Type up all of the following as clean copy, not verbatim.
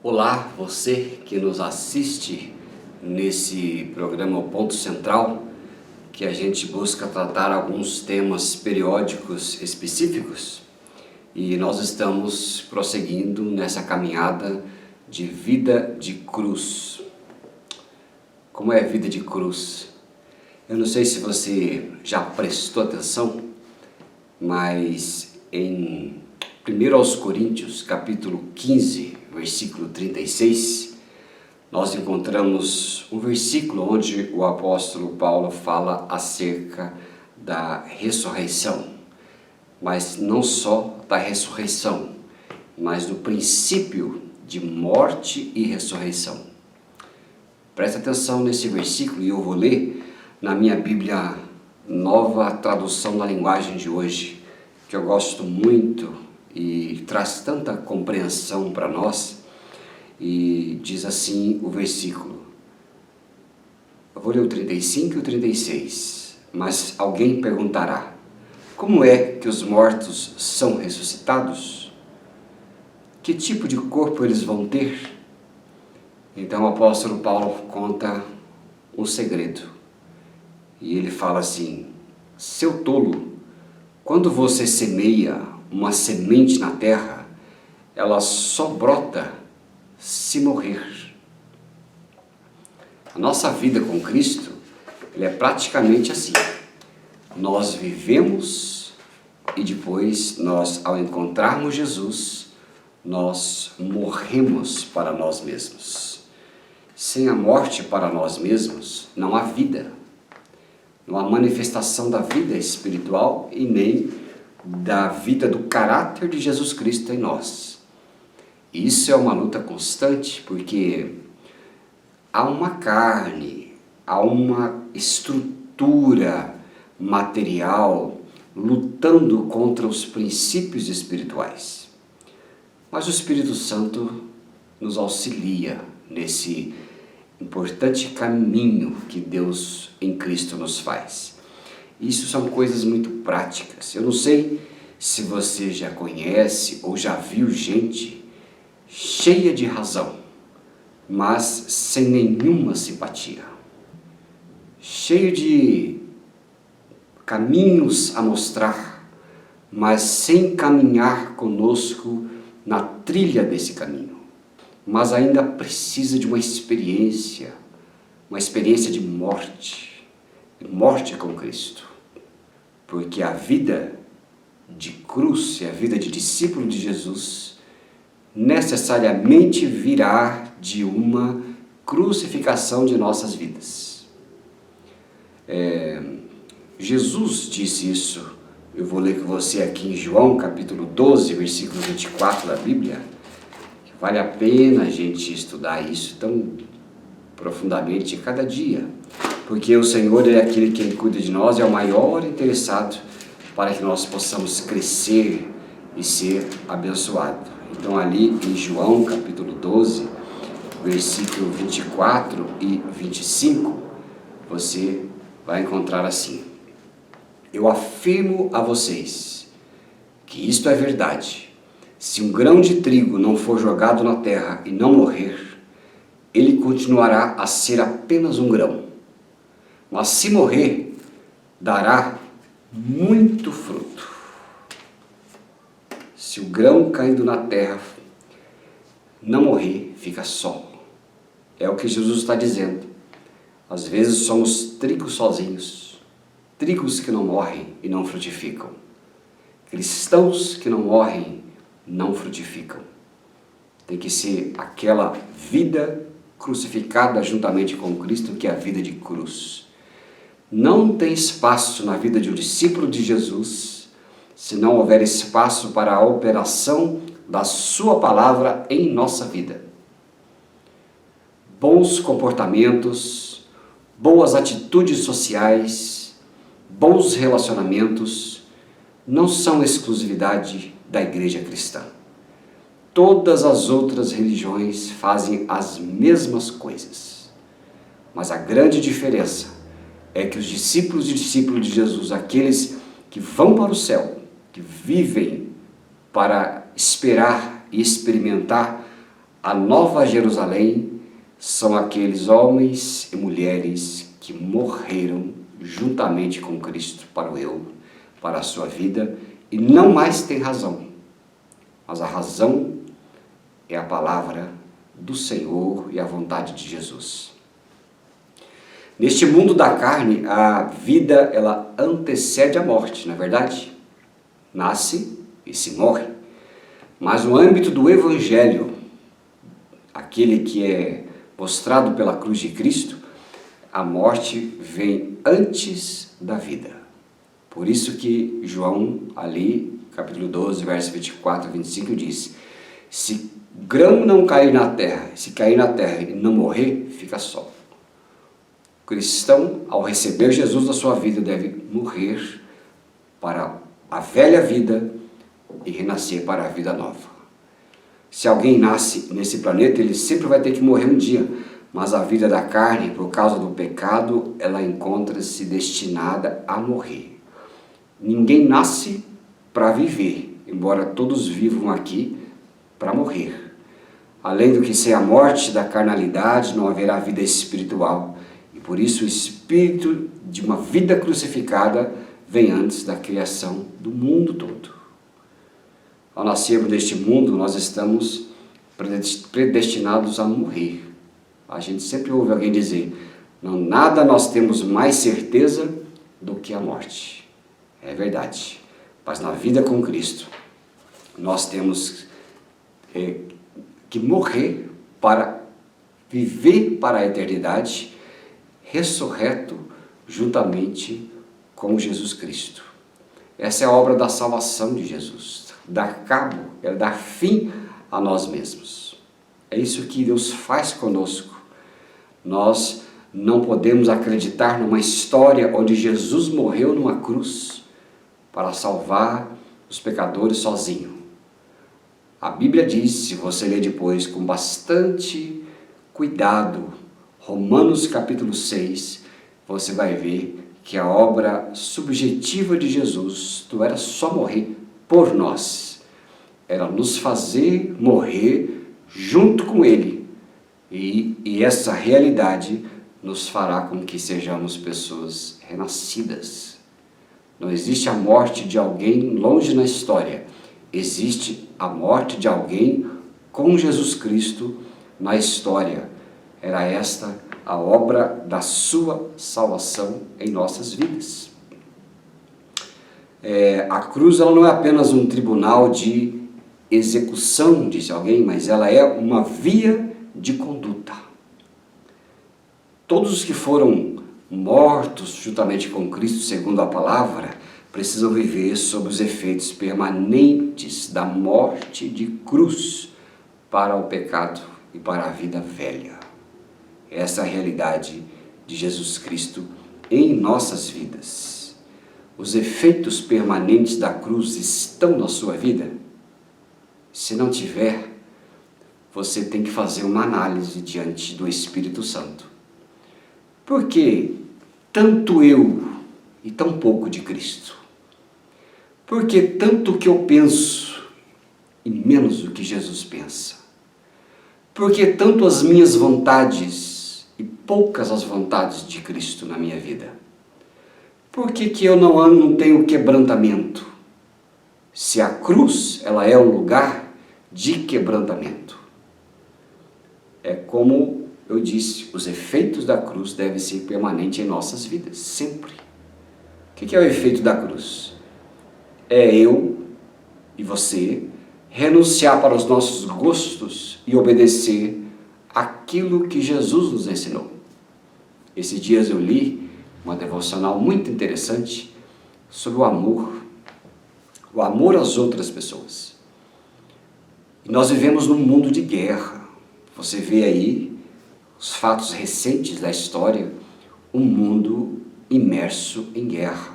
Olá, você que nos assiste nesse programa O Ponto Central, que a gente busca tratar alguns temas periódicos específicos, e nós estamos prosseguindo nessa caminhada de vida de cruz. Como é vida de cruz? Eu não sei se você já prestou atenção, mas em 1 Coríntios, capítulo 15, versículo 36, nós encontramos um versículo onde o apóstolo Paulo fala acerca da ressurreição, mas não só da ressurreição, mas do princípio de morte e ressurreição. Presta atenção nesse versículo e eu vou ler na minha Bíblia Nova Tradução da Linguagem de hoje, que eu gosto muito e traz tanta compreensão para nós. E diz assim o versículo, eu vou ler o 35 e o 36, mas alguém perguntará, como é que os mortos são ressuscitados? Que tipo de corpo eles vão ter? Então o apóstolo Paulo conta um segredo, e ele fala assim, seu tolo, quando você semeia uma semente na terra, ela só brota se morrer. A nossa vida com Cristo, ela é praticamente assim. Nós vivemos e depois nós, ao encontrarmos Jesus, nós morremos para nós mesmos. Sem a morte para nós mesmos, não há vida. Não há manifestação da vida espiritual e nem da vida do caráter de Jesus Cristo em nós. Isso é uma luta constante, porque há uma carne, há uma estrutura material lutando contra os princípios espirituais. Mas o Espírito Santo nos auxilia nesse importante caminho que Deus em Cristo nos faz. Isso são coisas muito práticas. Eu não sei se você já conhece ou já viu gente cheia de razão, mas sem nenhuma simpatia, cheio de caminhos a mostrar, mas sem caminhar conosco na trilha desse caminho, mas ainda precisa de uma experiência de morte com Cristo, porque a vida de cruz e a vida de discípulo de Jesus necessariamente virá de uma crucificação de nossas vidas. Jesus disse isso, eu vou ler com você aqui em João capítulo 12, versículo 24 da Bíblia, que vale a pena a gente estudar isso tão profundamente cada dia, porque o Senhor é aquele quem cuida de nós, é o maior interessado para que nós possamos crescer e ser abençoado. Então ali em João capítulo 12, versículo 24 e 25, você vai encontrar assim, eu afirmo a vocês que isto é verdade, se um grão de trigo não for jogado na terra e não morrer, ele continuará a ser apenas um grão, mas se morrer, dará muito fruto. Se o grão caindo na terra não morrer, fica só. É o que Jesus está dizendo. Às vezes somos trigos sozinhos, trigos que não morrem e não frutificam. Cristãos que não morrem, não frutificam. Tem que ser aquela vida crucificada juntamente com Cristo, que é a vida de cruz. Não tem espaço na vida de um discípulo de Jesus se não houver espaço para a operação da sua palavra em nossa vida. Bons comportamentos, boas atitudes sociais, bons relacionamentos não são exclusividade da igreja cristã. Todas as outras religiões fazem as mesmas coisas. Mas a grande diferença é que os discípulos e discípulos de Jesus, aqueles que vão para o céu, que vivem para esperar e experimentar a nova Jerusalém, são aqueles homens e mulheres que morreram juntamente com Cristo para o eu, para a sua vida, e não mais têm razão. Mas a razão é a palavra do Senhor e a vontade de Jesus. Neste mundo da carne, a vida ela antecede a morte, não é verdade? Nasce e se morre. Mas no âmbito do Evangelho, aquele que é mostrado pela cruz de Cristo, a morte vem antes da vida. Por isso que João, ali, capítulo 12, verso 24 a 25, diz: se grão não cair na terra, se cair na terra e não morrer, fica só. O cristão, ao receber Jesus na sua vida, deve morrer para a velha vida e renascer para a vida nova. Se alguém nasce nesse planeta, ele sempre vai ter que morrer um dia, mas a vida da carne, por causa do pecado, ela encontra-se destinada a morrer. Ninguém nasce para viver, embora todos vivam aqui para morrer. Além do que ser a morte da carnalidade, não haverá vida espiritual. E por isso o espírito de uma vida crucificada vem antes da criação do mundo todo. Ao nascermos neste mundo, nós estamos predestinados a morrer. A gente sempre ouve alguém dizer: não, nada nós temos mais certeza do que a morte. É verdade. Mas na vida com Cristo, nós temos que morrer para viver para a eternidade, ressurreto juntamente com Jesus Cristo. Essa é a obra da salvação de Jesus. Dar cabo, é dar fim a nós mesmos. É isso que Deus faz conosco. Nós não podemos acreditar numa história onde Jesus morreu numa cruz para salvar os pecadores sozinho. A Bíblia diz, se você ler depois com bastante cuidado, Romanos capítulo 6, você vai ver que a obra subjetiva de Jesus não era só morrer por nós, era nos fazer morrer junto com Ele. E essa realidade nos fará com que sejamos pessoas renascidas. Não existe a morte de alguém longe na história. Existe a morte de alguém com Jesus Cristo na história. Era esta a obra da sua salvação em nossas vidas. A cruz ela não é apenas um tribunal de execução, disse alguém, mas ela é uma via de conduta. Todos os que foram mortos juntamente com Cristo, segundo a palavra, precisam viver sob os efeitos permanentes da morte de cruz para o pecado e para a vida velha. Essa é a realidade de Jesus Cristo em nossas vidas. Os efeitos permanentes da cruz estão na sua vida? Se não tiver, você tem que fazer uma análise diante do Espírito Santo. Por que tanto eu e tão pouco de Cristo? Por que tanto o que eu penso e menos o que Jesus pensa? Por que tanto as minhas vontades e poucas as vontades de Cristo na minha vida? Por que eu não tenho quebrantamento? Se a cruz ela é um lugar de quebrantamento. É como eu disse, os efeitos da cruz devem ser permanentes em nossas vidas, sempre. O que é o efeito da cruz? É eu e você renunciar para os nossos gostos e obedecer aquilo que Jesus nos ensinou. Esses dias eu li uma devocional muito interessante sobre o amor às outras pessoas. E nós vivemos num mundo de guerra. Você vê aí os fatos recentes da história, um mundo imerso em guerra.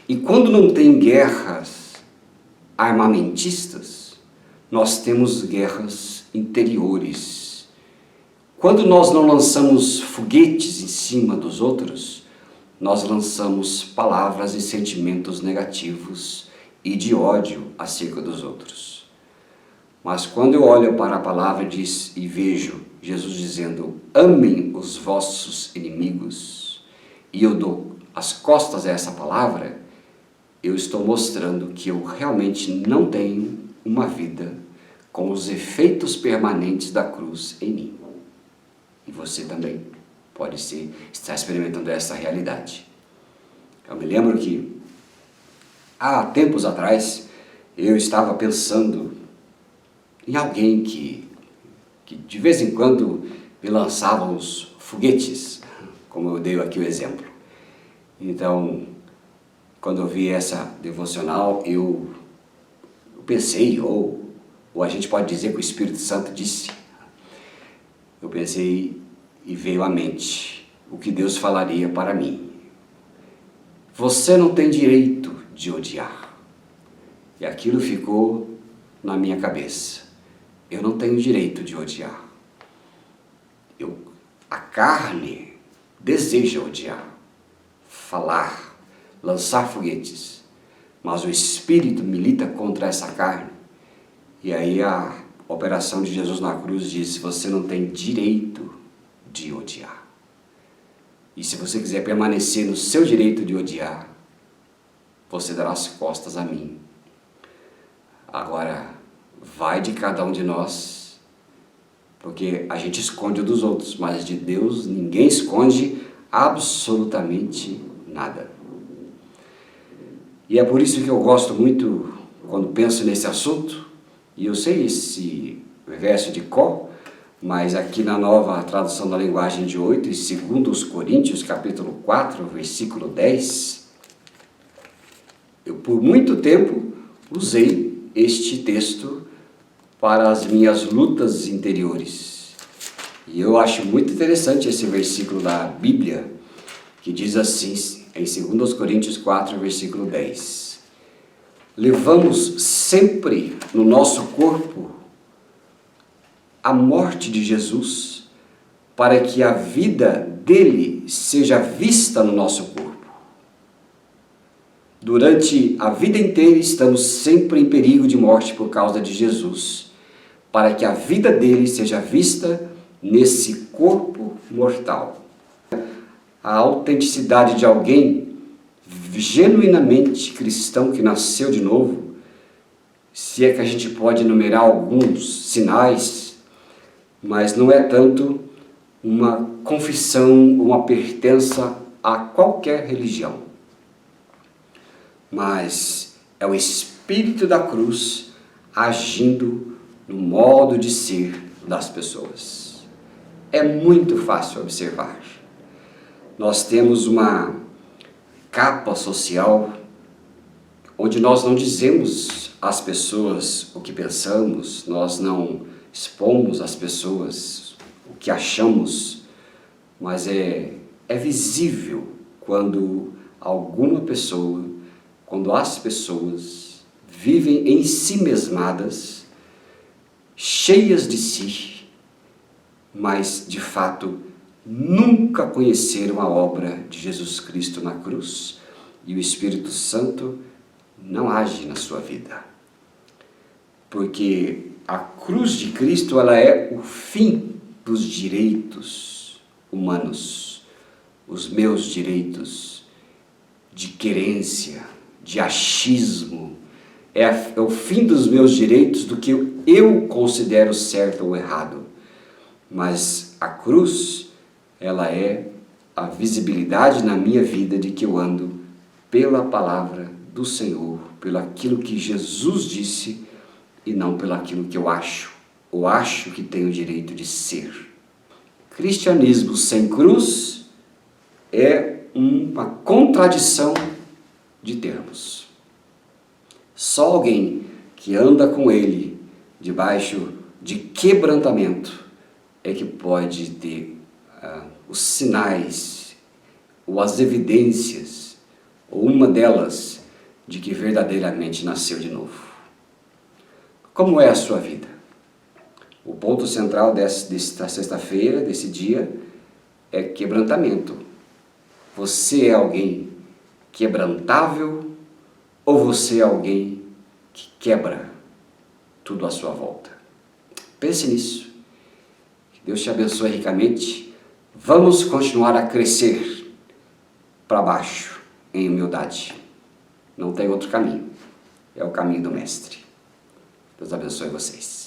E quando não tem guerras armamentistas, nós temos guerras interiores. Quando nós não lançamos foguetes em cima dos outros, nós lançamos palavras e sentimentos negativos e de ódio acerca dos outros. Mas quando eu olho para a palavra e vejo Jesus dizendo, amem os vossos inimigos, e eu dou as costas a essa palavra, eu estou mostrando que eu realmente não tenho uma vida com os efeitos permanentes da cruz em mim. E você também pode estar experimentando essa realidade. Eu me lembro que há tempos atrás eu estava pensando em alguém que de vez em quando me lançava uns foguetes, como eu dei aqui o exemplo. Então, quando eu vi essa devocional, eu pensei, ou a gente pode dizer que o Espírito Santo disse, eu pensei e veio à mente o que Deus falaria para mim. Você não tem direito de odiar. E aquilo ficou na minha cabeça. Eu não tenho direito de odiar. A carne deseja odiar, falar, lançar foguetes, mas o Espírito milita contra essa carne. E aí a operação de Jesus na cruz diz, você não tem direito de odiar. E se você quiser permanecer no seu direito de odiar, você dará as costas a mim. Agora, vai de cada um de nós, porque a gente esconde o dos outros, mas de Deus ninguém esconde absolutamente nada. E é por isso que eu gosto muito, quando penso nesse assunto, e eu sei esse verso de cor, mas aqui na nova tradução da linguagem de 8, e segundo os Coríntios, capítulo 4, versículo 10, eu por muito tempo usei este texto para as minhas lutas interiores. E eu acho muito interessante esse versículo da Bíblia, que diz assim, em 2 Coríntios 4, versículo 10. Levamos sempre no nosso corpo a morte de Jesus, para que a vida dele seja vista no nosso corpo. Durante a vida inteira estamos sempre em perigo de morte por causa de Jesus, para que a vida dele seja vista nesse corpo mortal. A autenticidade de alguém genuinamente cristão que nasceu de novo, se é que a gente pode enumerar alguns sinais, mas não é tanto uma confissão, uma pertença a qualquer religião, mas é o Espírito da cruz agindo no modo de ser das pessoas. É muito fácil observar. Nós temos uma capa social onde nós não dizemos às pessoas o que pensamos, nós não expomos às pessoas o que achamos, mas é visível quando as pessoas vivem em si mesmadas, cheias de si, mas de fato nunca conheceram a obra de Jesus Cristo na cruz e o Espírito Santo não age na sua vida. Porque a cruz de Cristo, ela é o fim dos direitos humanos, os meus direitos de querência, de achismo, é o fim dos meus direitos do que eu considero certo ou errado. Mas a cruz, ela é a visibilidade na minha vida de que eu ando pela palavra do Senhor, pelo aquilo que Jesus disse e não pelo aquilo que eu acho, ou acho que tenho o direito de ser. Cristianismo sem cruz é uma contradição de termos. Só alguém que anda com ele debaixo de quebrantamento é que pode ter os sinais ou as evidências, ou uma delas, de que verdadeiramente nasceu de novo. Como é a sua vida? O ponto central desta sexta-feira, desse dia, é quebrantamento. Você é alguém quebrantável ou você é alguém que quebra tudo à sua volta? Pense nisso. Que Deus te abençoe ricamente. Vamos continuar a crescer para baixo em humildade. Não tem outro caminho. É o caminho do Mestre. Deus abençoe vocês.